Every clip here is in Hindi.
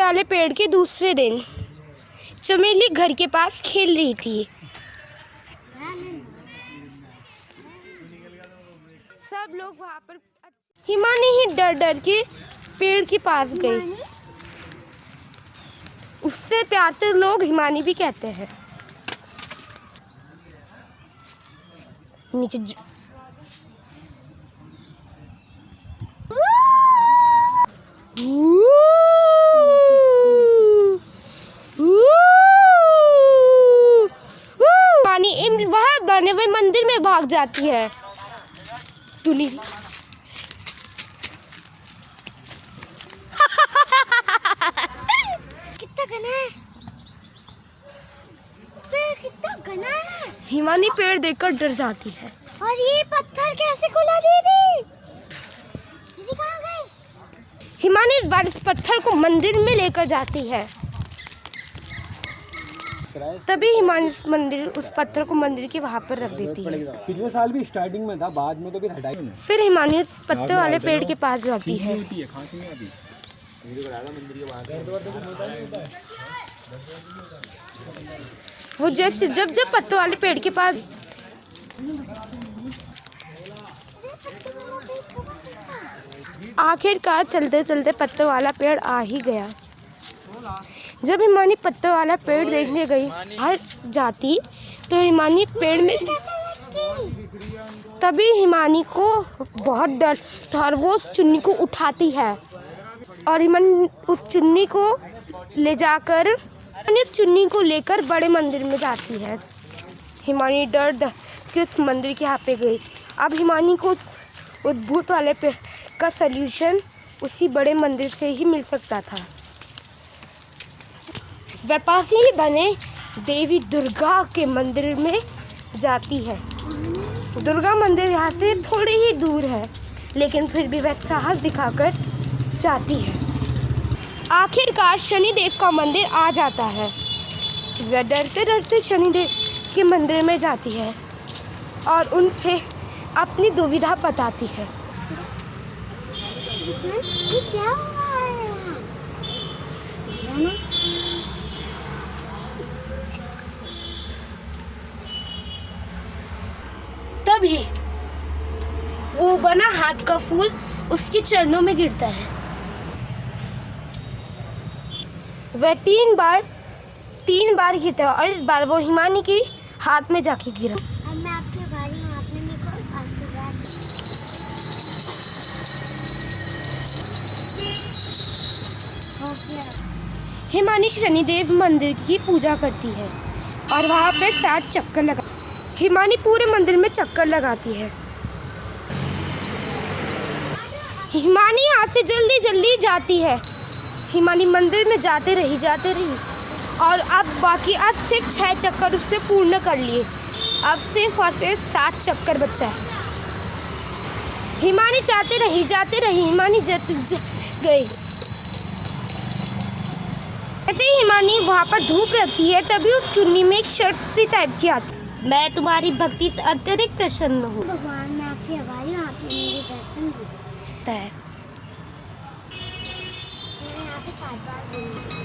वाले पेड़ के दूसरे दिन चमेली घर के पास खेल रही थी। सब लोग वहाँ पर हिमानी ही डर डर के पेड़ के पास गई। उससे प्यार से लोग हिमानी भी कहते हैं। नीचे हिमानी वहाँ बने हुए मंदिर में भाग जाती है। टुली कितना घना है, कितना घना है। हिमानी पेड़ देखकर डर जाती है। और ये पत्थर कैसे खुला दीदी? दीदी कहाँ गई? हिमानी इस बार इस पत्थर को मंदिर में लेकर जाती है। तभी हिमानी उस पत्थर को मंदिर के वहाँ पर रख देती है। पिछले साल भी स्टार्टिंग में था, बाद में तो फिर हटाई नहीं। फिर हिमानी उस पत्ते वाले पेड़ के पास जाती है। वो जैसे जब पत्ते वाले पेड़ के पास आखिरकार चलते चलते पत्ते वाला पेड़ आ ही गया। जब हिमानी पत्ते वाला पेड़ देखने गई बाहर जाती तो हिमानी पेड़ में तभी हिमानी को बहुत डर था और वो उस चुन्नी को उठाती है और हिमानी उस चुन्नी को ले जाकर इस चुन्नी को लेकर बड़े मंदिर में जाती है। हिमानी डर के उस मंदिर के यहाँ पे गई। अब हिमानी को उस भूत वाले पेड़ का सल्यूशन उसी बड़े मंदिर से ही मिल सकता था। वह पास ही बने देवी दुर्गा के मंदिर में जाती है। दुर्गा मंदिर यहाँ से थोड़ी ही दूर है, लेकिन फिर भी वह साहस दिखाकर जाती है। आखिरकार शनिदेव का मंदिर आ जाता है। वह डरते डरते शनिदेव के मंदिर में जाती है और उनसे अपनी दुविधा बताती है। ये क्या हुआ है? तभी वो बना हाथ का फूल उसके चरणों में गिरता है। वह तीन बार गिरता है और इस बार वो हिमानी के हाथ में जाके गिरा। मैं आपके भाई हूं, आपने मेरे को आशीर्वाद दिया। हिमानी शनिदेव मंदिर की पूजा करती है और वहाँ पे 7 चक्कर लगा। हिमानी पूरे मंदिर में चक्कर लगाती है। हिमानी यहाँ से जल्दी जल्दी जाती है। हिमानी मंदिर में जाते रही और अब बाकी अब सिर्फ 6 चक्कर उसने पूर्ण कर लिए। अब सिर्फ और सिर्फ 7 चक्कर बचा है। हिमानी जाते रही हिमानी गई। ऐसे ही हिमानी वहाँ पर धूप रखती है, तभी उस चुन्नी में एक शक्ति टाइप की आती है। मैं तुम्हारी भक्ति से अत्यधिक प्रसन्न हूँ। भगवान मैं आपकी आभारी हूँ, आपने मेरे दर्शन दिए। है मैं यहाँ पे 7 बार बोलूँगी।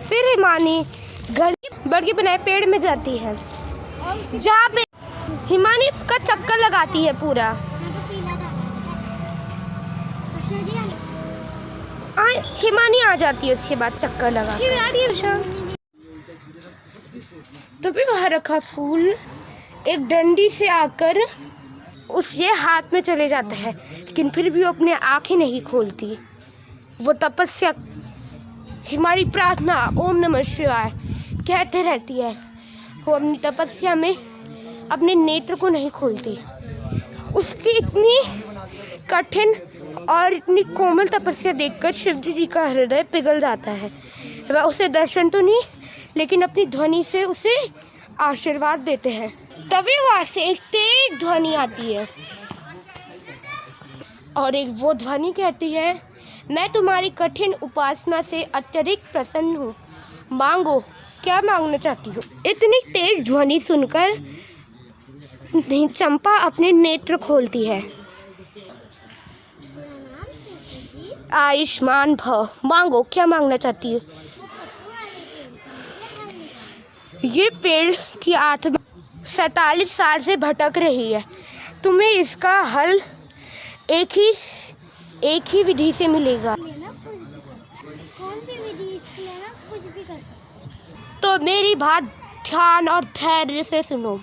फिर हिमानी घर बड़े बनाए पेड़ में जाती है, जहाँ पे हिमानी उसका चक्कर लगाती है पूरा। हिमानी आ जाती है उसके बाद चक्कर लगा। तो फिर वहाँ रखा फूल एक डंडी से आकर उसके हाथ में चले जाता है, लेकिन फिर भी वो अपने आँखें नहीं खोलती। वो तपस्या हमारी प्रार्थना ओम नमः शिवाय कहते रहती है। वो अपनी तपस्या में अपने नेत्र को नहीं खोलती। उसकी इतनी कठिन और इतनी कोमल तपस्या देखकर शिव जी का हृदय पिघल जाता है। वह उसे दर्शन तो नहीं, लेकिन अपनी ध्वनि से उसे आशीर्वाद देते हैं। तभी वहाँ से एक तेज ध्वनि आती है और एक वो ध्वनि कहती है, मैं तुम्हारी कठिन उपासना से अत्यधिक प्रसन्न हूँ, मांगो, क्या मांगना चाहती हो। इतनी तेज ध्वनि सुनकर चंपा अपने नेत्र खोलती है। आयुष्मान भव, मांगो, क्या मांगना चाहती हो। ये पेड़ की आत्मा 47 साल से भटक रही है, तुम्हें इसका हल एक ही विधि से मिलेगा। कौन सी विधि इसकी लेना, कुछ भी कर सकते। तो मेरी बात ध्यान और धैर्य से सुनो।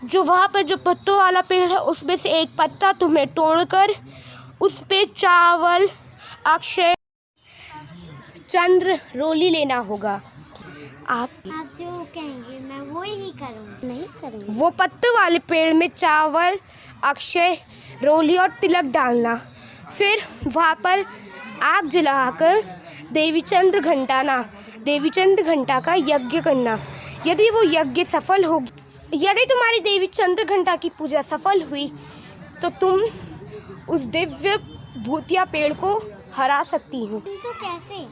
जो वहाँ पर जो पत्तों वाला पेड़ है, उसमें से एक पत्ता तुम्हें तोड़कर उस पे चावल, अक्षय, चंद्र, रोली लेना होगा। आप जो कहेंगे मैं वो ही करूँगी। नहीं करूँगी। वो पत्ते वाले पेड़ में चावल, अक्षय, रोली और तिलक डालना। फिर वहाँ पर आग जलाकर देवी चंद्र घंटा का यज्ञ करना। यदि वो यज्ञ सफल हो, यदि तुम्हारी देवी चंद्र घंटा की पूजा सफल हुई तो तुम उस दिव्य भूतिया पेड़ को हरा सकती हो। तो कैसे?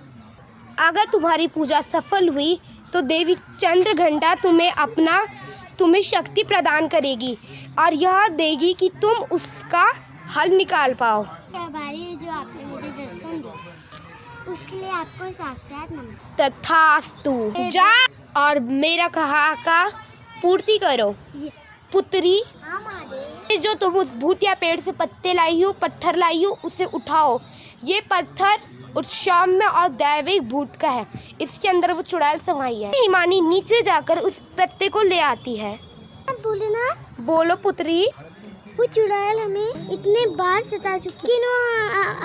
अगर तुम्हारी पूजा सफल हुई तो देवी चंद्र घंटा तुम्हें शक्ति प्रदान करेगी और यह देगी कि तुम उसका हल निकाल पाओ। बारी जो आपने मुझे दर्शन दिया उसके लिए आपको साक्षात नमस्कार। तथास्तु, जा और मेरा कहा का पूर्ति करो। पुत्री, जो तुम उस भूतिया पेड़ से पत्ते लाई हो, पत्थर लाई हो, उसे उठाओ। ये पत्थर उत्साम्य और दैविक भूत का है, इसके अंदर वो चुड़ैल समाई है। हिमानी नीचे जाकर उस पत्ते को ले आती है। बोले ना, बोलो पुत्री। वो चुड़ैल हमें इतने बार सता चुकी है,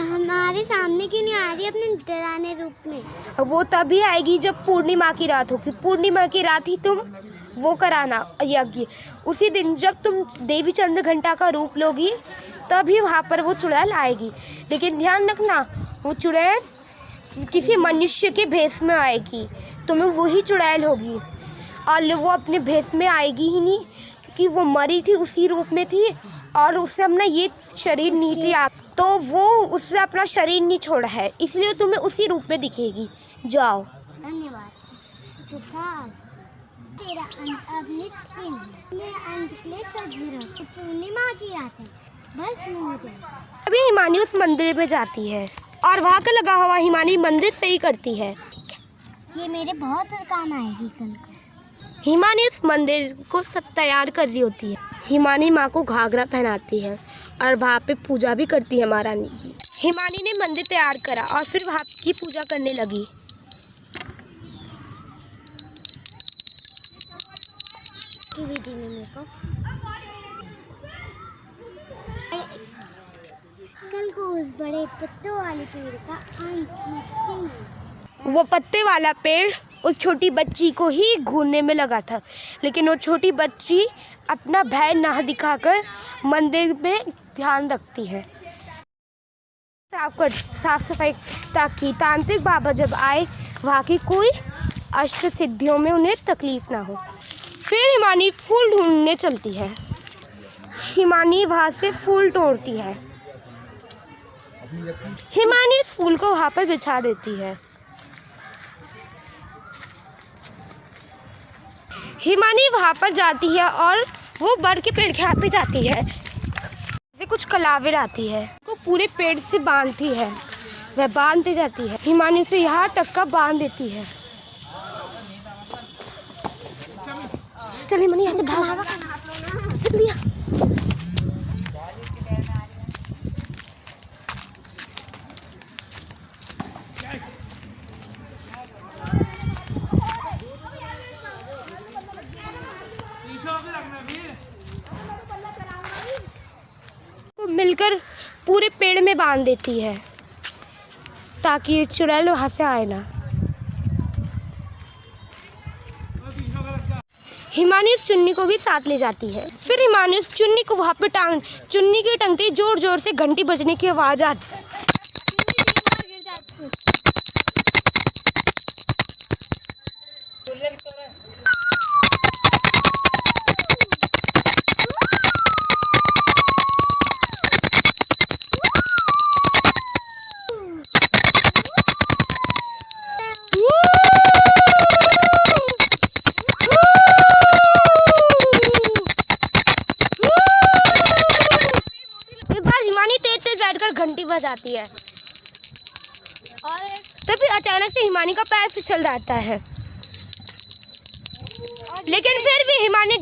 हमारे सामने क्यों नहीं आ रही अपने डराने रूप में। वो तभी आएगी जब पूर्णिमा की रात होगी। पूर्णिमा की रात ही तुम वो कराना यज्ञ। उसी दिन जब तुम देवी चंद्र घंटा का रूप लोगी तभी वहाँ पर वो चुड़ैल आएगी। लेकिन ध्यान रखना, वो चुड़ैल किसी मनुष्य के भेष में आएगी, तुम्हें वही चुड़ैल होगी और वो अपने भेष में आएगी ही नहीं, क्योंकि वो मरी थी उसी रूप में थी और उससे अपना ये शरीर नहीं थी, तो वो उससे अपना शरीर नहीं छोड़ा है, इसलिए तुम्हें उसी रूप में दिखेगी। जाओ। धन्यवाद। तेरा पूर्णिमा की रात है, बस मुझे। अभी हिमानी उस मंदिर में जाती है और वहाँ का लगा हुआ हिमानी मंदिर सही करती है। ये मेरे बहुत काम आएगी कल को। हिमानी उस मंदिर को सब तैयार कर रही होती है। हिमानी माँ को घाघरा पहनाती है और वहाँ पे पूजा भी करती है महारानी की। हिमानी ने मंदिर तैयार करा और फिर वहाँ की पूजा करने लगी। विधि में मेरे को कल को उस बड़े पत्तों वाले पेड़ का अंत। वो पत्ते वाला पेड़ उस छोटी बच्ची को ही घूरने में लगा था, लेकिन वो छोटी बच्ची अपना भय ना दिखाकर मंदिर में ध्यान रखती है, साफ सफाई, ताकि तांत्रिक बाबा जब आए वहाँ की कोई अष्ट सिद्धियों में उन्हें तकलीफ ना हो। फिर हिमानी फूल ढूंढने चलती है। हिमानी वहाँ से फूल तोड़ती है। हिमानी इस फूल को वहाँ पर बिछा देती है। हिमानी वहाँ पर जाती है और वो बर के पेड़ के यहाँ पे जाती है। वे कुछ कलावे लाती है, को पूरे पेड़ से बांधती है। वह बांधती जाती है। हिमानी से यहाँ तक का बांध देती है। चलिए मनी, यहाँ से भाग, चलिए। को मिलकर पूरे पेड़ में बांध देती है ताकि चुड़ैल वहाँ से आए ना। हिमानी उस चुन्नी को भी साथ ले जाती है। फिर हिमानी उस चुन्नी को वहाँ पे चुन्नी के टंगते जोर जोर से घंटी बजने की आवाज़ आती है। से चल जाता है। लेकिन फिर भी हिमानी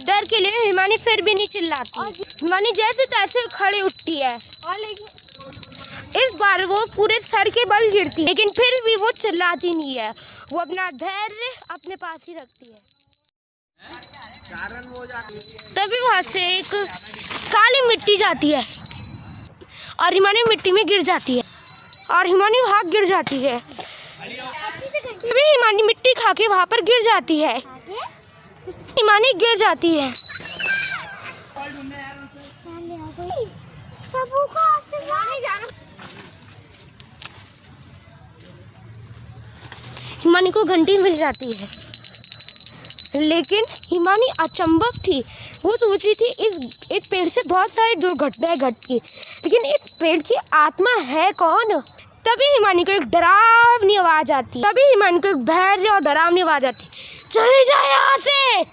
डर के लिए हिमानी फिर भी नहीं चिल्लाती। हिमानी जैसे तैसे खड़ी उठती है और लेकिन इस बार वो पूरे सर के बल गिरती है, लेकिन फिर भी वो चिल्लाती नहीं है। वो अपना धैर्य अपने पास ही रखती है। तभी वहां से एक काली मिट्टी जाती है और हिमानी मिट्टी में गिर जाती है और हिमानी वहां गिर जाती है। तभी हिमानी मिट्टी खा के वहां पर गिर जाती है। हिमानी गिर जाती है। हिमानी को घंटी मिल जाती है, लेकिन हिमानी अचंभव थी। वो सोच रही थी इस पेड़ से बहुत सारी दुर्घटनाएं घटती, लेकिन इस पेड़ की आत्मा है कौन। तभी हिमानी को एक डरावनी आवाज आती है। तभी हिमानी को एक धैर्य और डरावनी आवाज आती, चले जाए यहाँ से।